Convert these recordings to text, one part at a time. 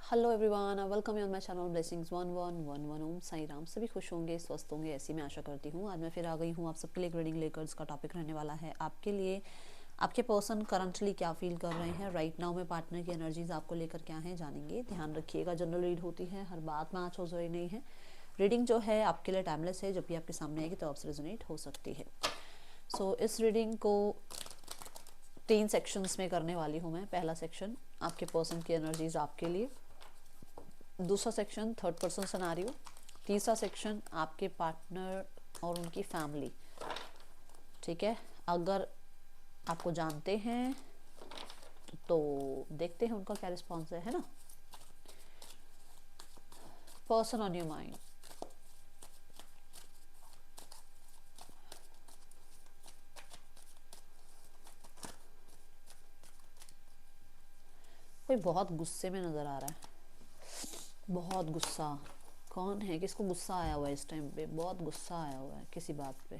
Hello everyone, welcome you on my channel blessings 1111। ओम साई राम। सभी खुश होंगे, स्वस्थ होंगे, ऐसी मैं आशा करती हूँ। आज मैं फिर आ गई हूँ आप सबके लिए एक रीडिंग लेकर। इसका टॉपिक रहने वाला है आपके लिए आपके पर्सन करंटली क्या फील कर रहे हैं राइट नाउ में। पार्टनर की एनर्जीज आपको लेकर क्या है जानेंगे। ध्यान रखिएगा, जनरल रीड होती है, हर बात मैच हो रही नहीं है। रीडिंग जो है आपके लिए टाइमलेस है, जब भी आपके सामने आएगी तो आपसे रेजोनेट हो सकती है। सो इस रीडिंग को 3 सेक्शंस में करने वाली हूँ मैं। पहला सेक्शन आपके पर्सन की एनर्जीज आपके लिए, दूसरा सेक्शन थर्ड पर्सन सिनेरियो, तीसरा सेक्शन आपके पार्टनर और उनकी फैमिली। ठीक है, अगर आपको जानते हैं तो देखते हैं उनका क्या रिस्पॉन्स है ना। Person on your mind. कोई बहुत गुस्से में नज़र आ रहा है, बहुत गुस्सा। कौन है, किसको गुस्सा आया हुआ है इस टाइम पे? बहुत गुस्सा आया हुआ है किसी बात पे।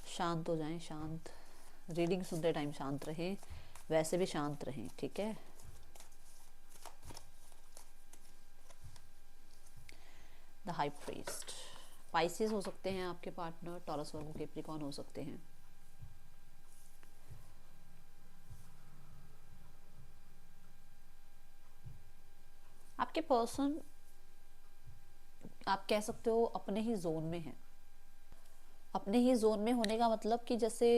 शांत हो जाएं, शांत। रीडिंग सुनते टाइम शांत रहें, वैसे भी शांत रहें, ठीक है। The high priest. पाइसेस हो सकते हैं आपके पार्टनर, टॉरस वर्गो कैप्रिकॉर्न हो सकते हैं। आपके पर्सन, आप कह सकते हो, अपने ही जोन में है। अपने ही जोन में होने का मतलब कि जैसे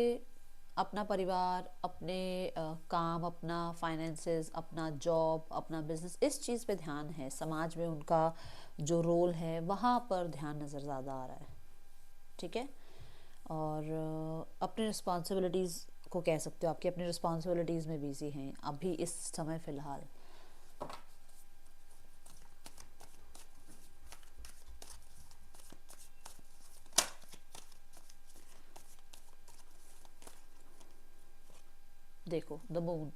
अपना परिवार, अपने काम, अपना फाइनेंसेस, अपना जॉब, अपना बिजनेस, इस चीज़ पे ध्यान है। समाज में उनका जो रोल है वहाँ पर ध्यान नज़र ज़्यादा आ रहा है, ठीक है। और अपनी रिस्पॉन्सिबिलिटीज़ को कह सकते हो, आपकी अपनी रिस्पॉन्सिबिलिटीज़ में बिजी हैं अभी इस समय फ़िलहाल। देखो द मून।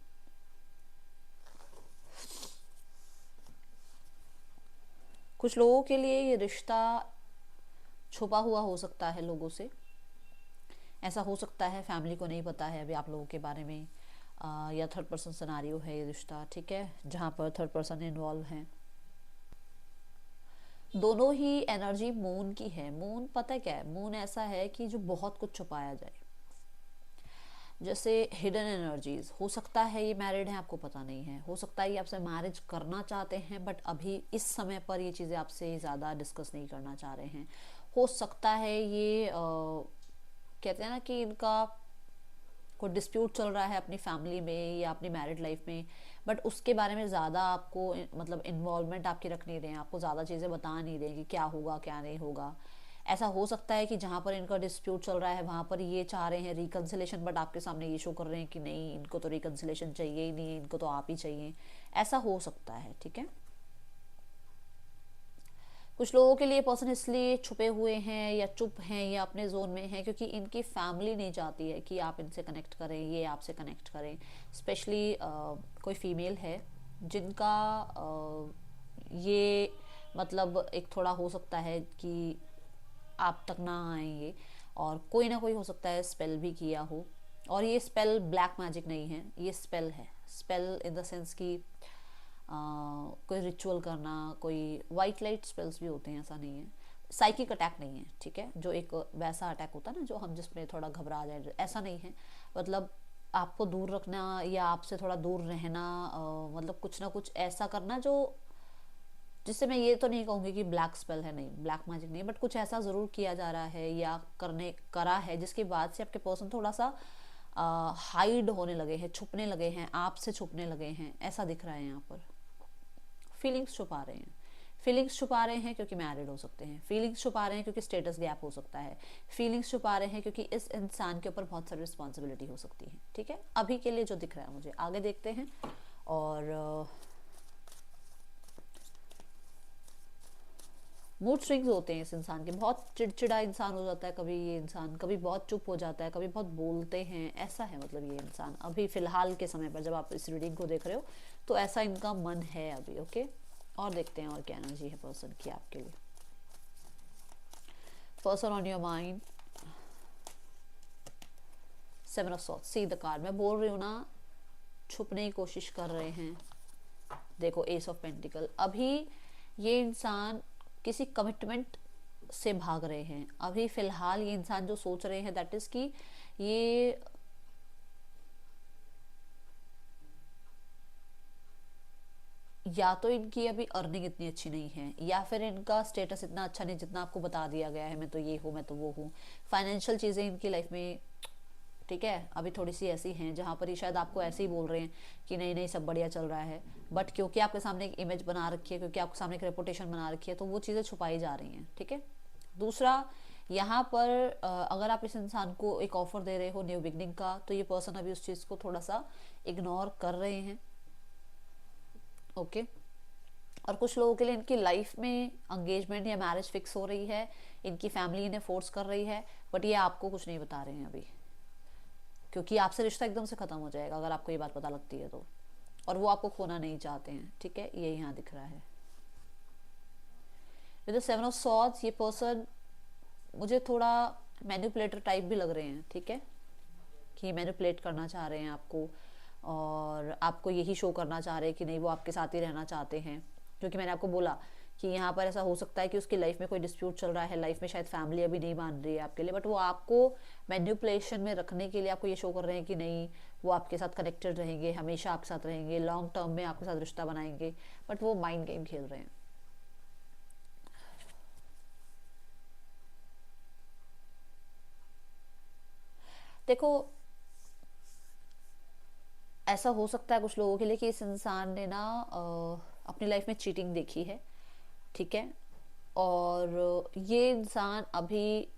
कुछ लोगों के लिए ये रिश्ता छुपा हुआ हो सकता है लोगों से। ऐसा हो सकता है फैमिली को नहीं पता है अभी आप लोगों के बारे में, या थर्ड पर्सन सिनेरियो है ये रिश्ता, ठीक है, जहाँ पर थर्ड पर्सन इन्वॉल्व है। दोनों ही एनर्जी मून की है। मून पता है क्या है? मून ऐसा है कि जो बहुत कुछ छुपाया जाए, जैसे हिडन एनर्जीज। हो सकता है ये मैरिड है, आपको पता नहीं है। हो सकता है ये आपसे मैरिज करना चाहते हैं बट अभी इस समय पर ये चीज़ें आपसे ज़्यादा डिस्कस नहीं करना चाह रहे हैं। हो सकता है ये कहते हैं ना कि इनका कोई डिस्प्यूट चल रहा है अपनी फैमिली में या अपनी मैरिड लाइफ में, बट उसके बारे में ज़्यादा आपको मतलब इन्वॉल्वमेंट आपकी रख नहीं रहे हैं, आपको ज़्यादा चीज़ें बता नहीं रहे हैं कि क्या होगा क्या नहीं होगा। ऐसा हो सकता है कि जहाँ पर इनका डिस्प्यूट चल रहा है वहाँ पर ये चाह रहे हैं रिकन्सिलेशन, बट आपके सामने ये शो कर रहे हैं कि नहीं, इनको तो रिकन्सिलेशन चाहिए ही नहीं, इनको तो आप ही चाहिए। ऐसा हो सकता है, ठीक है। कुछ लोगों के लिए पर्सन इसलिए छुपे हुए हैं या चुप हैं या अपने जोन में हैं क्योंकि इनकी फैमिली नहीं चाहती है कि आप इनसे कनेक्ट करें, ये आपसे कनेक्ट करें। स्पेशली कोई फीमेल है जिनका ये मतलब एक थोड़ा हो सकता है कि आप तक ना आए ये, और कोई ना कोई हो सकता है स्पेल भी किया हो। और ये स्पेल ब्लैक मैजिक नहीं है, ये स्पेल है। स्पेल इन द सेंस कि कोई रिचुअल करना, कोई वाइट लाइट स्पेल्स भी होते हैं, ऐसा नहीं है। साइकिक अटैक नहीं है, ठीक है, जो एक वैसा अटैक होता है ना जो हम जिसमें थोड़ा घबरा जाए, ऐसा नहीं है। मतलब आपको दूर रखना या आपसे थोड़ा दूर रहना, मतलब कुछ ना कुछ ऐसा करना जो, जिससे मैं ये तो नहीं कहूँगी कि ब्लैक स्पेल है, नहीं, ब्लैक मैजिक नहीं, बट कुछ ऐसा ज़रूर किया जा रहा है या करने करा है जिसके बाद से आपके पर्सन थोड़ा सा हाइड होने लगे हैं, छुपने लगे हैं, आपसे छुपने लगे हैं, ऐसा दिख रहा है यहाँ पर। फीलिंग्स छुपा रहे हैं। फीलिंग्स छुपा रहे हैं क्योंकि मैरिड हो सकते हैं। फीलिंग्स छुपा रहे हैं क्योंकि स्टेटस गैप हो सकता है। फीलिंग्स छुपा रहे हैं क्योंकि इस इंसान के ऊपर बहुत सारी रिस्पॉन्सिबिलिटी हो सकती है, ठीक है। अभी के लिए जो दिख रहा है मुझे, आगे देखते हैं। और मूड स्विंग्स होते हैं इस इंसान के, बहुत चिड़चिड़ा इंसान हो जाता है कभी ये इंसान, कभी बहुत चुप हो जाता है, कभी बहुत बोलते हैं, ऐसा है। मतलब ये इंसान अभी फ़िलहाल के समय पर जब आप इस रीडिंग को देख रहे हो तो ऐसा इनका मन है अभी, ओके। और देखते हैं और क्या एनर्जी है पर्सन की आपके लिए। Person on your mind, 7 of swords. See the card, मैं बोल रही हूँ ना, छुपने की कोशिश कर रहे हैं। देखो एस ऑफ पेंटिकल, अभी ये इंसान किसी कमिटमेंट से भाग रहे हैं। अभी फिलहाल ये इंसान जो सोच रहे हैं दैट इज कि ये या तो इनकी अभी अर्निंग इतनी अच्छी नहीं है, या फिर इनका स्टेटस इतना अच्छा नहीं जितना आपको बता दिया गया है, मैं तो ये हूँ, मैं तो वो हूँ। फाइनेंशियल चीज़ें इनकी लाइफ में, ठीक है, अभी थोड़ी सी ऐसी हैं जहाँ पर ये शायद आपको ऐसे ही बोल रहे हैं कि नहीं नहीं सब बढ़िया चल रहा है, बट क्योंकि आपके सामने एक इमेज बना रखी है, क्योंकि आपके सामने एक रेपुटेशन बना रखी है, तो वो चीज़ें छुपाई जा रही हैं, ठीक है। दूसरा, यहाँ पर अगर आप इस इंसान को एक ऑफर दे रहे हो न्यू बिगनिंग का, तो ये पर्सन अभी उस चीज़ को थोड़ा सा इग्नोर कर रहे हैं, ओके। और कुछ लोगों के लिए इनकी लाइफ में एंगेजमेंट या मैरिज फिक्स हो रही है, इनकी फैमिली इन्हें फोर्स कर रही है, बट ये आपको कुछ नहीं बता रहे हैं अभी, क्योंकि आपसे रिश्ता एकदम से ख़त्म हो जाएगा अगर आपको ये बात पता लगती है तो, और वो आपको खोना नहीं चाहते हैं, ठीक है, ये यहाँ दिख रहा है। विद द 7 ऑफ सॉर्ड्स ये पर्सन मुझे थोड़ा मैनिपुलेटर टाइप भी लग रहे हैं, ठीक है, कि मैनिपुलेट करना चाह रहे हैं आपको, और आपको यही शो करना चाह रहे हैं कि नहीं वो आपके साथ ही रहना चाहते हैं। क्योंकि मैंने आपको बोला कि यहाँ पर ऐसा हो सकता है कि उसकी लाइफ में कोई डिस्प्यूट चल रहा है, लाइफ में शायद फैमिली अभी नहीं मान रही है आपके लिए, बट वो आपको मैन्युपुलेशन में रखने के लिए आपको ये शो कर रहे हैं कि नहीं वो आपके साथ कनेक्टेड रहेंगे, हमेशा आपके साथ रहेंगे, लॉन्ग टर्म में आपके साथ रिश्ता बनाएंगे, बट वो माइंड गेम खेल रहे हैं। देखो ऐसा हो सकता है कुछ लोगों के लिए कि इस इंसान ने ना अपनी लाइफ में चीटिंग देखी है, ठीक है, और ये इंसान अभी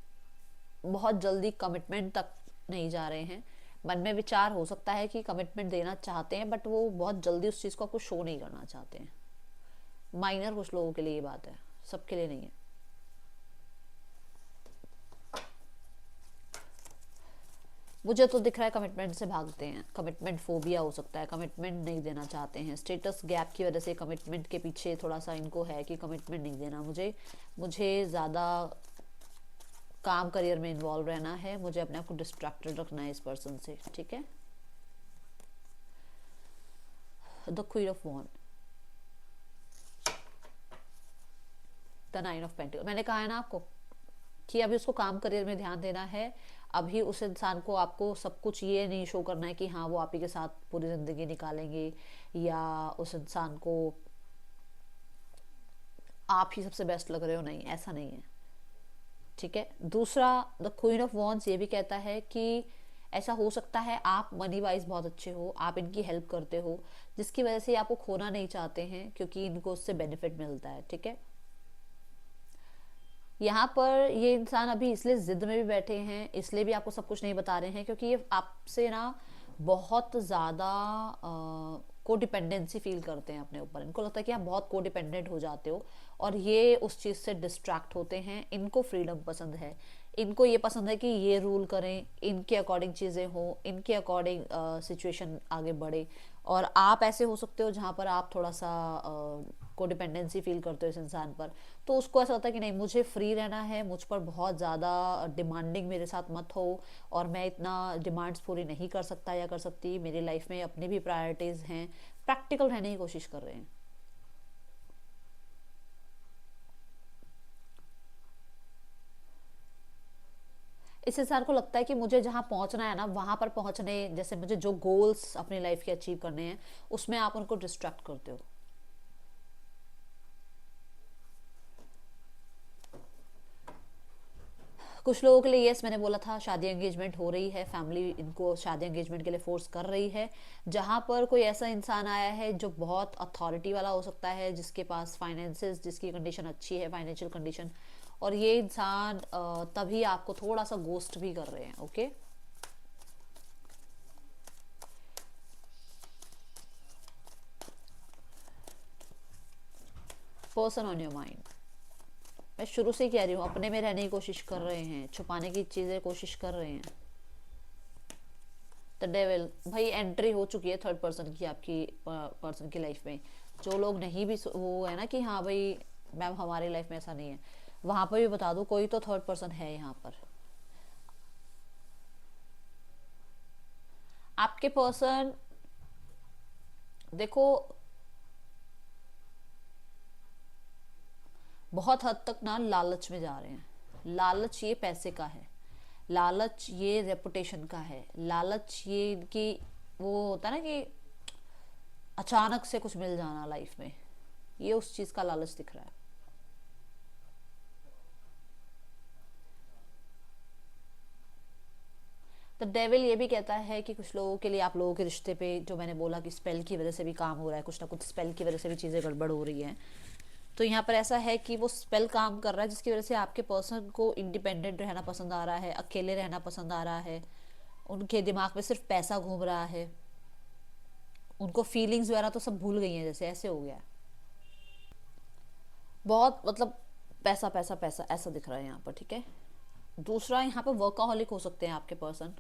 बहुत जल्दी कमिटमेंट तक नहीं जा रहे हैं। मन में विचार हो सकता है कि कमिटमेंट देना चाहते हैं, बट वो बहुत जल्दी उस चीज़ को आपको शो नहीं करना चाहते हैं। माइनर कुछ लोगों के लिए ये बात है, सबके लिए नहीं है। मुझे तो दिख रहा है कमिटमेंट से भागते हैं, कमिटमेंट फोबिया हो सकता है, कमिटमेंट नहीं देना चाहते हैं, स्टेटस गैप की वजह से कमिटमेंट के पीछे थोड़ा सा इनको है कि कमिटमेंट नहीं देना, मुझे ज़्यादा काम करियर में इन्वॉल्व रहना है, मुझे अपने आप को डिस्ट्रैक्टेड रखना है इस पर्सन से, ठीक है। The queen of wand, the 9 of pentacle, मैंने कहा है ना आपको कि अभी उसको काम करियर में ध्यान देना है। अभी उस इंसान को आपको सब कुछ ये नहीं शो करना है कि हाँ वो आप ही के साथ पूरी ज़िंदगी निकालेंगे, या उस इंसान को आप ही सबसे बेस्ट लग रहे हो, नहीं, ऐसा नहीं है, ठीक है। दूसरा, द क्वीन ऑफ वॉन्ड्स ये भी कहता है कि ऐसा हो सकता है आप मनी वाइज बहुत अच्छे हो, आप इनकी हेल्प करते हो, जिसकी वजह से आपको खोना नहीं चाहते हैं क्योंकि इनको उससे बेनिफिट मिलता है, ठीक है। यहाँ पर ये इंसान अभी इसलिए जिद में भी बैठे हैं, इसलिए भी आपको सब कुछ नहीं बता रहे हैं क्योंकि ये आपसे ना बहुत ज़्यादा कोडिपेंडेंसी फील करते हैं अपने ऊपर। इनको लगता है कि आप बहुत कोडिपेंडेंट हो जाते हो, और ये उस चीज़ से डिस्ट्रैक्ट होते हैं। इनको फ्रीडम पसंद है, इनको ये पसंद है कि ये रूल करें, इनके अकॉर्डिंग चीज़ें हो, इनके अकॉर्डिंग सिचुएशन आगे बढ़े। और आप ऐसे हो सकते हो जहाँ पर आप थोड़ा सा कोडिपेंडेंसी फील करते हो इस इंसान पर, तो उसको ऐसा होता है कि नहीं मुझे फ्री रहना है, मुझ पर बहुत ज़्यादा डिमांडिंग मेरे साथ मत हो, और मैं इतना डिमांड्स पूरी नहीं कर सकता या कर सकती, मेरी लाइफ में अपनी भी प्रायोरिटीज़ हैं, प्रैक्टिकल रहने की कोशिश कर रहे हैं। इस इंसान को लगता है कि मुझे जहाँ पहुँचना है ना वहाँ पर पहुँचने, जैसे मुझे जो गोल्स अपनी लाइफ के अचीव करने हैं उसमें आप उनको डिस्ट्रैक्ट करते हो। कुछ लोगों के लिए यस, मैंने बोला था शादी एंगेजमेंट हो रही है, फैमिली इनको शादी एंगेजमेंट के लिए फोर्स कर रही है, जहाँ पर कोई ऐसा इंसान आया है जो बहुत अथॉरिटी वाला हो सकता है, जिसके पास फाइनेंसेस, जिसकी कंडीशन अच्छी है, फाइनेंशियल कंडीशन, और ये इंसान तभी आपको थोड़ा सा गोस्ट भी कर रहे हैं, okay. Person on your mind, मैं शुरू से कह रही हूँ, अपने में रहने की कोशिश कर रहे हैं, छुपाने की चीज़ें कोशिश कर रहे हैं। द डेविल, भाई एंट्री हो चुकी है थर्ड पर्सन की आपकी पर्सन की लाइफ में। जो लोग नहीं भी वो है ना कि हाँ भाई मैम हमारी लाइफ में ऐसा नहीं है, वहाँ पर भी बता दूँ कोई तो थर्ड पर्सन है यहाँ पर। आपके पर्सन देखो बहुत हद तक ना लालच में जा रहे हैं। लालच ये पैसे का है, लालच ये रेपुटेशन का है, लालच ये इनकी वो होता है ना कि अचानक से कुछ मिल जाना लाइफ में, ये उस चीज का लालच दिख रहा है। तो डेविल ये भी कहता है कि कुछ लोगों के लिए, आप लोगों के रिश्ते पे, जो मैंने बोला कि स्पेल की वजह से भी काम हो रहा है, कुछ ना कुछ स्पेल की वजह से भी चीज़ें गड़बड़ हो रही हैं। तो यहाँ पर ऐसा है कि वो स्पेल काम कर रहा है जिसकी वजह से आपके पर्सन को इंडिपेंडेंट रहना पसंद आ रहा है, अकेले रहना पसंद आ रहा है, उनके दिमाग में सिर्फ पैसा घूम रहा है, उनको फीलिंग्स वगैरह तो सब भूल गई हैं, जैसे ऐसे हो गया है। बहुत मतलब पैसा पैसा पैसा ऐसा दिख रहा है यहाँ पर, ठीक है। दूसरा, यहाँ पर वर्काहॉलिक हो सकते हैं आपके पर्सन,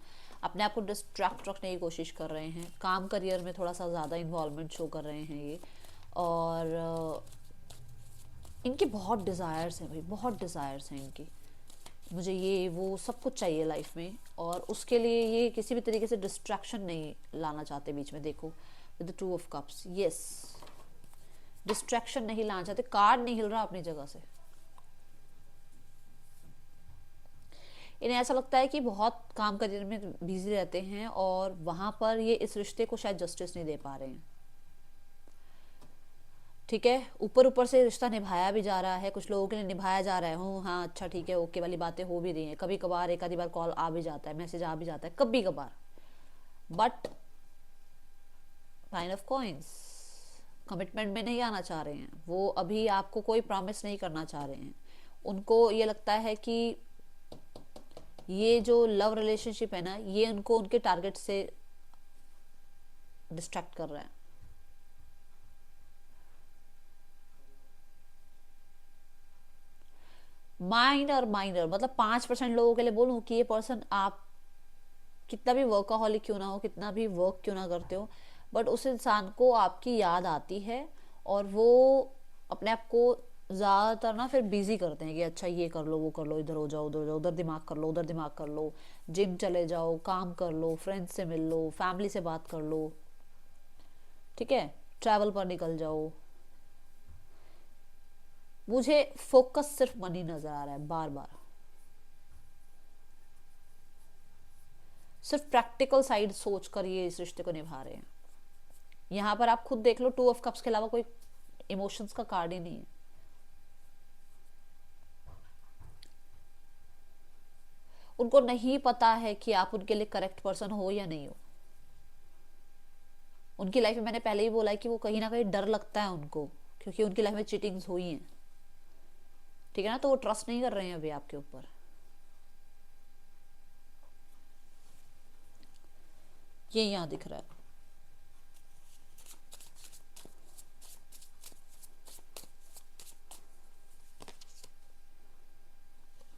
अपने आप को डिस्ट्रैक्ट रखने की कोशिश कर रहे हैं, काम करियर में थोड़ा सा ज़्यादा इन्वॉल्वमेंट शो कर रहे हैं ये। और इनके बहुत डिज़ायर्स हैं भाई, बहुत डिज़ायर्स हैं इनकी, मुझे ये वो सब कुछ चाहिए लाइफ में, और उसके लिए ये किसी भी तरीके से डिस्ट्रैक्शन नहीं लाना चाहते बीच में। देखो with the 2 of cups, yes, distraction नहीं लाना चाहते। कार्ड नहीं हिल रहा अपनी जगह से। इन्हें ऐसा लगता है कि बहुत काम करियर में बिजी रहते हैं और वहां पर ये इस रिश्ते को शायद जस्टिस नहीं दे पा रहे हैं, ठीक है। ऊपर ऊपर से रिश्ता निभाया भी जा रहा है, कुछ लोगों के लिए निभाया जा रहा है, हूँ हाँ अच्छा ठीक है ओके वाली बातें हो भी रही हैं, कभी कभार एक आधी बार कॉल आ भी जाता है, मैसेज आ भी जाता है कभी कभार, बट 9 ऑफ कॉइंस, कमिटमेंट में नहीं आना चाह रहे हैं वो, अभी आपको कोई प्रॉमिस नहीं करना चाह रहे हैं। उनको ये लगता है कि ये जो लव रिलेशनशिप है ना, ये उनको उनके टारगेट से डिस्ट्रैक्ट कर रहा है। माइनर माइनर मतलब 5% लोगों के लिए बोलूं कि ये पर्सन, आप कितना भी वर्कaholic क्यों ना हो, कितना भी वर्क क्यों ना करते हो, बट उस इंसान को आपकी याद आती है और वो अपने आप को ज़्यादातर ना फिर बिजी करते हैं कि अच्छा ये कर लो वो कर लो, इधर हो जाओ उधर जाओ, उधर दिमाग कर लो उधर दिमाग कर लो, जिम चले जाओ, काम कर लो, फ्रेंड्स से मिल लो, फैमिली से बात कर लो, ठीक है, ट्रैवल पर निकल जाओ। मुझे फोकस सिर्फ मनी नजर आ रहा है बार बार, सिर्फ प्रैक्टिकल साइड सोच कर ये इस रिश्ते को निभा रहे हैं। यहां पर आप खुद देख लो, 2 ऑफ कप्स के अलावा कोई इमोशंस का कार्ड ही नहीं है। उनको नहीं पता है कि आप उनके लिए करेक्ट पर्सन हो या नहीं हो। उनकी लाइफ में मैंने पहले ही बोला है कि वो कहीं ना कहीं डर लगता है उनको, क्योंकि उनकी लाइफ में चीटिंग्स हुई हैं, ठीक है ना, तो वो ट्रस्ट नहीं कर रहे हैं अभी आपके ऊपर। ये यहां दिख रहा है।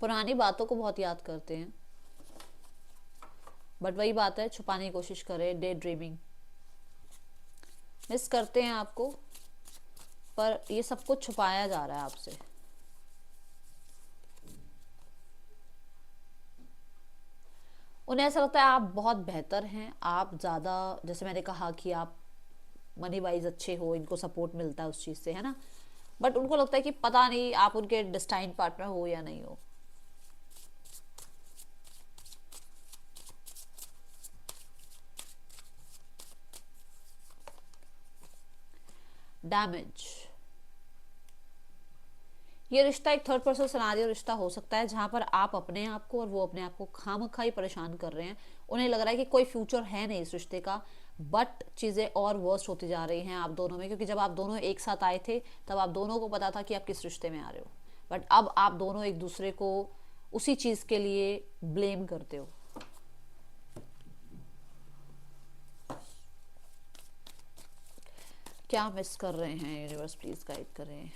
पुरानी बातों को बहुत याद करते हैं, बट वही बात है, छुपाने की कोशिश करें, डे ड्रीमिंग, मिस करते हैं आपको, पर ये सब कुछ छुपाया जा रहा है आपसे। उन्हें ऐसा लगता है आप बहुत बेहतर हैं, आप ज़्यादा, जैसे मैंने कहा कि आप मनी वाइज अच्छे हो, इनको सपोर्ट मिलता है उस चीज़ से, है ना, बट उनको लगता है कि पता नहीं आप उनके डिस्टाइन पार्टनर हो या नहीं हो। डैमेज, ये रिश्ता एक थर्ड पर्सन सिनेरियो रिश्ता हो सकता है जहां पर आप अपने आप को और वो अपने आप को खामखा ही परेशान कर रहे हैं। उन्हें लग रहा है कि कोई फ्यूचर है नहीं इस रिश्ते का, बट चीज़ें और वर्स्ट होती जा रही हैं आप दोनों में, क्योंकि जब आप दोनों एक साथ आए थे तब आप दोनों को पता था कि आप किस रिश्ते में आ रहे हो, बट अब आप दोनों एक दूसरे को उसी चीज़ के लिए ब्लेम करते हो। क्या मिस कर रहे हैं यूनिवर्स, प्लीज गाइड करें।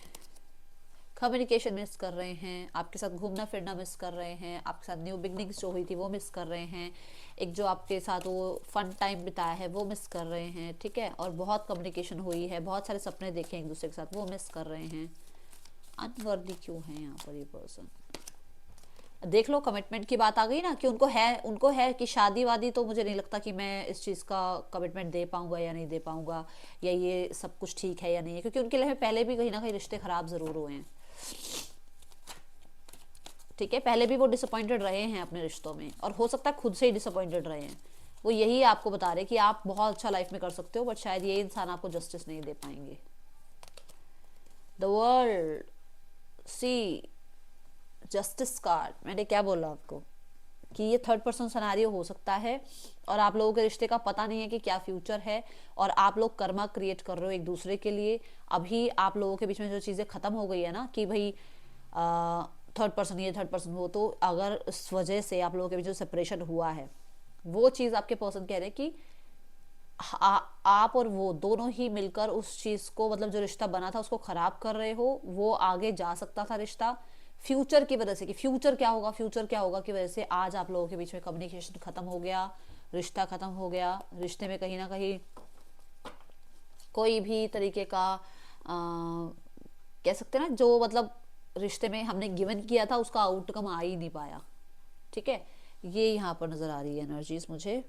कम्युनिकेशन मिस कर रहे हैं, आपके साथ घूमना फिरना मिस कर रहे हैं, आपके साथ न्यू बिगनिंग्स जो हुई थी वो मिस कर रहे हैं, एक जो आपके साथ वो फन टाइम बिताया है वो मिस कर रहे हैं, ठीक है, और बहुत कम्युनिकेशन हुई है, बहुत सारे सपने देखे एक दूसरे के साथ वो मिस कर रहे हैं। अनवर्दी क्यों है यहाँ पर ये पर्सन? देख लो, कमिटमेंट की बात आ गई ना, कि उनको है कि शादी वादी, तो मुझे नहीं लगता कि मैं इस चीज़ का कमिटमेंट दे पाऊंगा या नहीं दे पाऊंगा, या ये सब कुछ ठीक है या नहीं है, क्योंकि उनके लिए पहले भी कहीं ना कहीं रिश्ते खराब ज़रूर हुए हैं। ठीक है, पहले भी वो डिसअपॉइंटेड रहे हैं अपने रिश्तों में, और हो सकता है खुद से ही डिसअपॉइंटेड रहे हैं। वो यही आपको बता रहे कि आप बहुत अच्छा लाइफ में कर सकते हो, बट शायद ये इंसान आपको जस्टिस नहीं दे पाएंगे। The world, see, justice card. मैंने क्या बोला आपको कि ये थर्ड पर्सन सिनेरियो हो सकता है, और आप लोगों के रिश्ते का पता नहीं है कि क्या फ्यूचर है, और आप लोग कर्मा क्रिएट कर रहे हो एक दूसरे के लिए। अभी आप लोगों के बीच में जो चीज़ें ख़त्म हो गई है ना, कि भाई थर्ड पर्सन ये थर्ड पर्सन वो, तो अगर इस वजह से आप लोगों के बीच जो सेपरेशन हुआ है, वो चीज़ आपके पर्सन कह रहे हैं कि आप और वो दोनों ही मिलकर उस चीज़ को, मतलब जो रिश्ता बना था उसको ख़राब कर रहे हो। वो आगे जा सकता था रिश्ता, फ्यूचर की वजह से, कि फ्यूचर क्या होगा, फ्यूचर क्या होगा की वजह से आज आप लोगों के बीच में कम्युनिकेशन ख़त्म हो गया, रिश्ता ख़त्म हो गया। रिश्ते में कहीं ना कहीं कोई भी तरीके का कह सकते हैं ना, जो मतलब रिश्ते में हमने गिवन किया था उसका आउटकम आ ही नहीं पाया। ठीक है, ये यहाँ पर नज़र आ रही है एनर्जीज मुझे।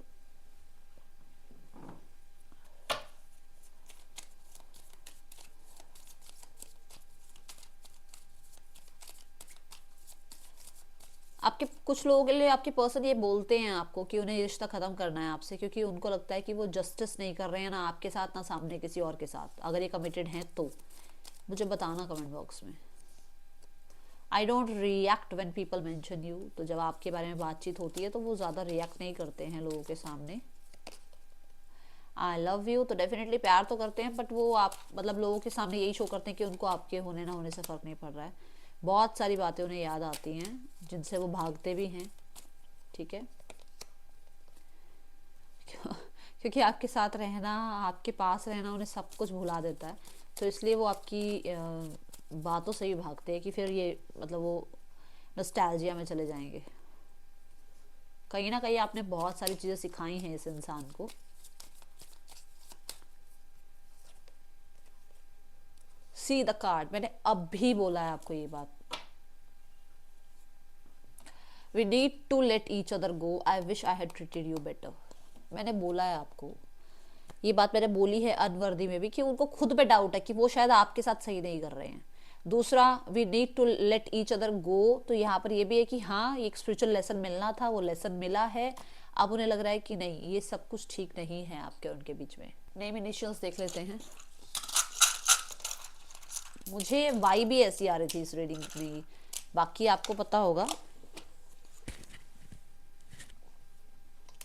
आपके कुछ लोगों के लिए आपके पर्सन ये बोलते हैं आपको कि उन्हें रिश्ता ख़त्म करना है आपसे, क्योंकि उनको लगता है कि वो जस्टिस नहीं कर रहे हैं, ना आपके साथ ना सामने किसी और के साथ। अगर ये कमिटेड हैं तो मुझे बताना कमेंट बॉक्स में। I don't react when people mention you. तो जब आपके बारे में बातचीत होती है तो वो ज़्यादा रिएक्ट नहीं करते हैं लोगों के सामने। आई लव यू तो डेफिनेटली प्यार तो करते हैं, बट वो आप मतलब लोगों के सामने यही शो करते हैं कि उनको आपके होने ना होने से फ़र्क नहीं पड़ रहा है। बहुत सारी बातें उन्हें याद आती हैं जिनसे वो भागते भी हैं। ठीक है, क्योंकि आपके साथ रहना, आपके पास रहना उन्हें सब कुछ भुला देता है, तो इसलिए वो आपकी बातों से ही भागते हैं कि फिर ये मतलब वो नॉस्टैल्जिया में चले जाएंगे। कहीं ना कहीं आपने बहुत सारी चीज़ें सिखाई हैं इस इंसान को। सी द कार्ड, मैंने अब भी बोला है आपको ये बात। We need to let each other go, I wish I had treated you better. मैंने बोला है आपको ये बात, मैंने बोली है अनवर्दी में भी, कि उनको खुद पे डाउट है कि वो शायद आपके साथ सही नहीं कर रहे हैं। दूसरा, we need to let each other go, तो यहाँ पर ये भी है कि हाँ, एक स्पिरिचुअल लेसन मिलना था, वो लेसन मिला है। अब उन्हें लग रहा है कि नहीं, ये सब कुछ ठीक नहीं है आपके उनके बीच में। नेम इनिशियल्स देख लेते हैं। मुझे वाई भी ऐसी आ रही थी इस रीडिंग में, बाकी आपको पता होगा।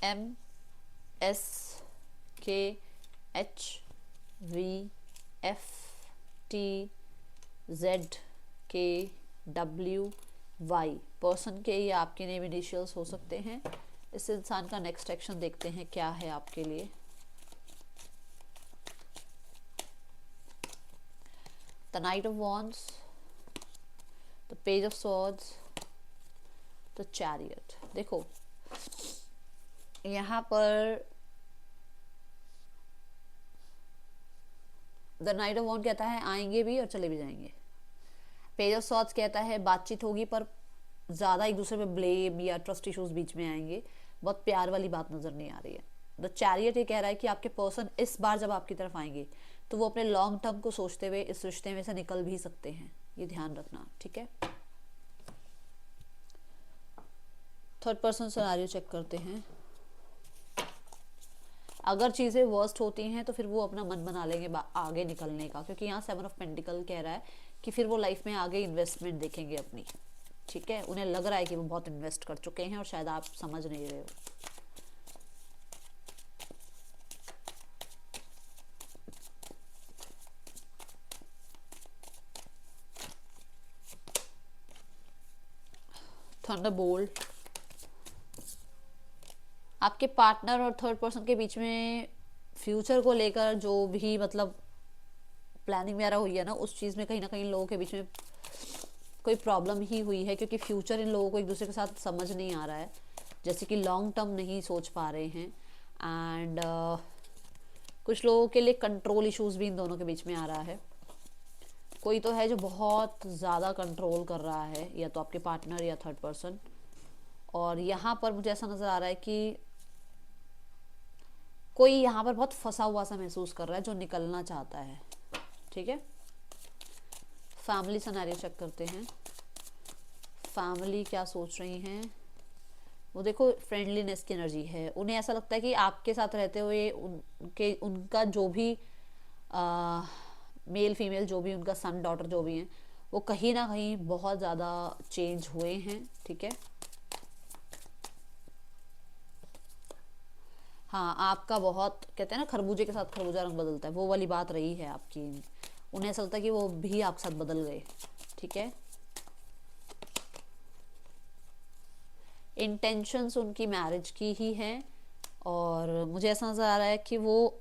MSKHVFTZKWY, पर्सन के ये आपके नेम इनिशियल्स हो सकते हैं। इस इंसान का नेक्स्ट एक्शन देखते हैं क्या है आपके लिए। The night of wands, the page of swords, the chariot. देखो यहाँ पर द नाइट ऑफ वॉन्ड कहता है आएंगे भी और चले भी जाएंगे। पेज ऑफ सॉर्ड्स कहता है बातचीत होगी पर ज़्यादा एक दूसरे पे ब्लेम या ट्रस्ट इश्यूज बीच में आएंगे। बहुत प्यार वाली बात नज़र नहीं आ रही है। द चैरियट ये कह रहा है कि आपके पर्सन इस बार जब आपकी तरफ आएंगे तो वो अपने लॉन्ग टर्म को सोचते हुए इस रिश्ते में से निकल भी सकते हैं, ये ध्यान रखना। ठीक है, थर्ड पर्सन सिनेरियो चेक करते हैं। अगर चीज़ें वर्स्ट होती हैं तो फिर वो अपना मन बना लेंगे आगे निकलने का, क्योंकि यहाँ 7 ऑफ पेंटिकल कह रहा है कि फिर वो लाइफ में आगे इन्वेस्टमेंट देखेंगे अपनी। ठीक है, उन्हें लग रहा है कि वो बहुत इन्वेस्ट कर चुके हैं और शायद आप समझ नहीं रहे हो। थंडरबोल्ट, आपके पार्टनर और थर्ड पर्सन के बीच में फ्यूचर को लेकर जो भी मतलब प्लानिंग वगैरह हुई है ना, उस चीज़ में कहीं ना कहीं लोगों के बीच में कोई प्रॉब्लम ही हुई है, क्योंकि फ्यूचर इन लोगों को एक दूसरे के साथ समझ नहीं आ रहा है, जैसे कि लॉन्ग टर्म नहीं सोच पा रहे हैं। एंड कुछ लोगों के लिए कंट्रोल इश्यूज भी इन दोनों के बीच में आ रहा है। कोई तो है जो बहुत ज़्यादा कंट्रोल कर रहा है, या तो आपके पार्टनर या थर्ड पर्सन। और यहाँ पर मुझे ऐसा नज़र आ रहा है कि कोई यहाँ पर बहुत फंसा हुआ सा महसूस कर रहा है जो निकलना चाहता है। ठीक है, फैमिली सिनेरियो चेक करते हैं। फैमिली क्या सोच रही हैं? वो देखो फ्रेंडलीनेस की एनर्जी है। उन्हें ऐसा लगता है कि आपके साथ रहते हुए उनका जो भी मेल फीमेल जो भी उनका सन डॉटर जो भी हैं, वो कहीं ना कहीं बहुत ज़्यादा चेंज हुए हैं। ठीक है, हाँ, आपका बहुत कहते हैं ना खरबूजे के साथ खरबूजा रंग बदलता है, वो वाली बात रही है आपकी। उन्हें ऐसा लगता है कि वो भी आपके साथ बदल गए। ठीक है, इंटेंशंस उनकी मैरिज की ही हैं और मुझे ऐसा नज़र आ रहा है कि वो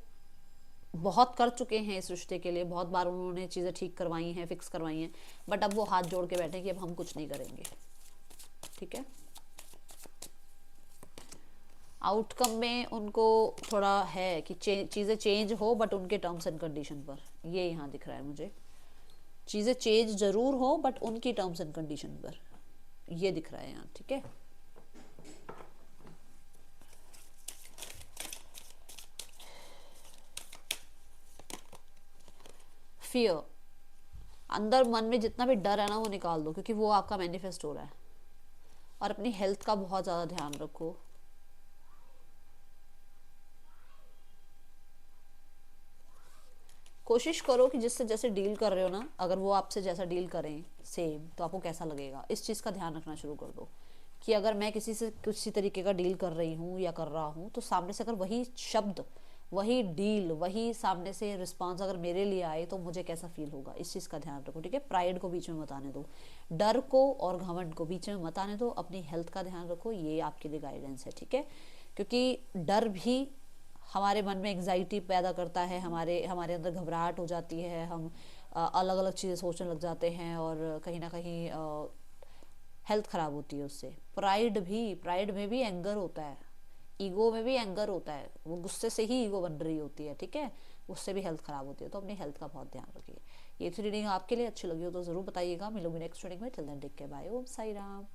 बहुत कर चुके हैं इस रिश्ते के लिए, बहुत बार उन्होंने चीज़ें ठीक करवाई हैं, फिक्स करवाई हैं, बट अब वो हाथ जोड़ के बैठे कि अब हम कुछ नहीं करेंगे। ठीक है, आउटकम में उनको थोड़ा है कि चीज़ें चेंज हो बट उनके टर्म्स एंड कंडीशन पर, ये यहाँ दिख रहा है मुझे। चीज़ें चेंज ज़रूर हो बट उनकी टर्म्स एंड कंडीशन पर, ये दिख रहा है यहाँ। ठीक है, फियर, अंदर मन में जितना भी डर है ना वो निकाल दो, क्योंकि वो आपका मैनिफेस्ट हो रहा है। और अपनी हेल्थ का बहुत ज़्यादा ध्यान रखो। कोशिश करो कि जिससे जैसे डील कर रहे हो ना, अगर वो आपसे जैसा डील करें सेम, तो आपको कैसा लगेगा, इस चीज़ का ध्यान रखना शुरू कर दो कि अगर मैं किसी से किसी तरीके का डील कर रही हूँ या कर रहा हूँ, तो सामने से अगर वही शब्द, वही डील, वही सामने से रिस्पांस अगर मेरे लिए आए तो मुझे कैसा फील होगा, इस चीज़ का ध्यान रखो। ठीक है, प्राइड को बीच में मत आने दो, डर को और घमंड को बीच में मत आने दो, अपनी हेल्थ का ध्यान रखो, ये आपके लिए गाइडेंस है। ठीक है, क्योंकि डर भी हमारे मन में एंग्जाइटी पैदा करता है, हमारे हमारे अंदर घबराहट हो जाती है, हम अलग अलग चीज़ें सोचने लग जाते हैं और कहीं ना कहीं हेल्थ ख़राब होती है उससे। प्राइड में भी एंगर होता है, ईगो में भी एंगर होता है, वो गुस्से से ही ईगो बन रही होती है। ठीक है, उससे भी हेल्थ ख़राब होती है, तो अपनी हेल्थ का बहुत ध्यान रखिए। ये थी रीडिंग आपके लिए अच्छी लगी हो तो ज़रूर बताइएगा। मिलूंगी नेक्स्ट रीडिंग में। Till then take care, bye, Om Sai Ram.